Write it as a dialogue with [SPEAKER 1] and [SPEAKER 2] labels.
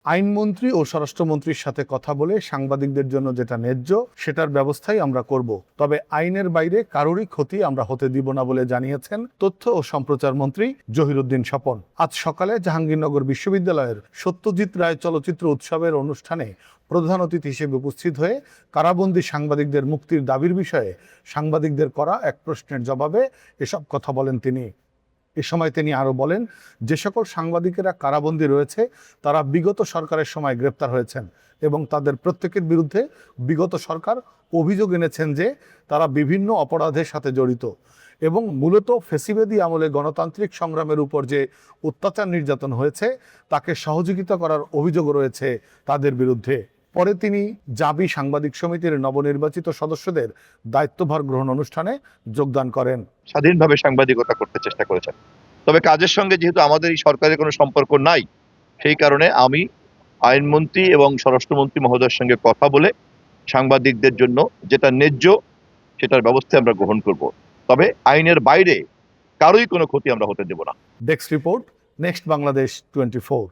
[SPEAKER 1] আইনমন্ত্রী ও স্বরাষ্ট্রমন্ত্রীর সাথে কথা বলে সাংবাদিকদের জন্য যেটা ন্যায্য সেটার ব্যবস্থাই আমরা করব। তবে আইনের বাইরে কারোরই ক্ষতি আমরা হতে দিব না বলে জানিয়েছেন তথ্য ও সম্প্রচার মন্ত্রী জহিরুদ্দিন স্বপন। আজ সকালে জাহাঙ্গীরনগর বিশ্ববিদ্যালয়ের সত্যজিৎ রায় চলচ্চিত্র উৎসবের অনুষ্ঠানে প্রধান অতিথি হিসেবে উপস্থিত হয়ে কারাবন্দী সাংবাদিকদের মুক্তির দাবির বিষয়ে সাংবাদিকদের করা এক প্রশ্নের জবাবে এসব কথা বলেন তিনি। এ সময় তিনি আরও বলেন, যে সকল সাংবাদিকেরা কারাবন্দী রয়েছে তারা বিগত সরকারের সময় গ্রেপ্তার হয়েছেন এবং তাদের প্রত্যেকের বিরুদ্ধে বিগত সরকার অভিযোগ এনেছেন যে তারা বিভিন্ন অপরাধের সাথে জড়িত এবং মূলত ফ্যাসিবাদী আমলে গণতান্ত্রিক সংগ্রামের উপর যে অত্যাচার নির্যাতন হয়েছে তাকে সহযোগিতা করার অভিযোগ রয়েছে তাদের বিরুদ্ধে। পরে তিনি জাবি সাংবাদিক সমিতির নবনির্বাচিত সদস্যদের দায়িত্বভার গ্রহণ অনুষ্ঠানে যোগদান করেন।
[SPEAKER 2] স্বাধীনভাবে সাংবাদিকতা করতে চেষ্টা করেছেন, তবে কাজের সঙ্গে যেহেতু আমাদের এই সরকারের কোনো সম্পর্ক নাই, সেই কারণে আমি আইনমন্ত্রী এবং স্বরাষ্ট্রমন্ত্রী মহোদয়ের সঙ্গে কথা বলে সাংবাদিকদের জন্য যেটা ন্যায্য সেটার ব্যবস্থা আমরা গ্রহণ করব। তবে আইনের বাইরে কারোই কোনো ক্ষতি আমরা হতে দেব না।
[SPEAKER 1] Desk report, next Bangladesh 24।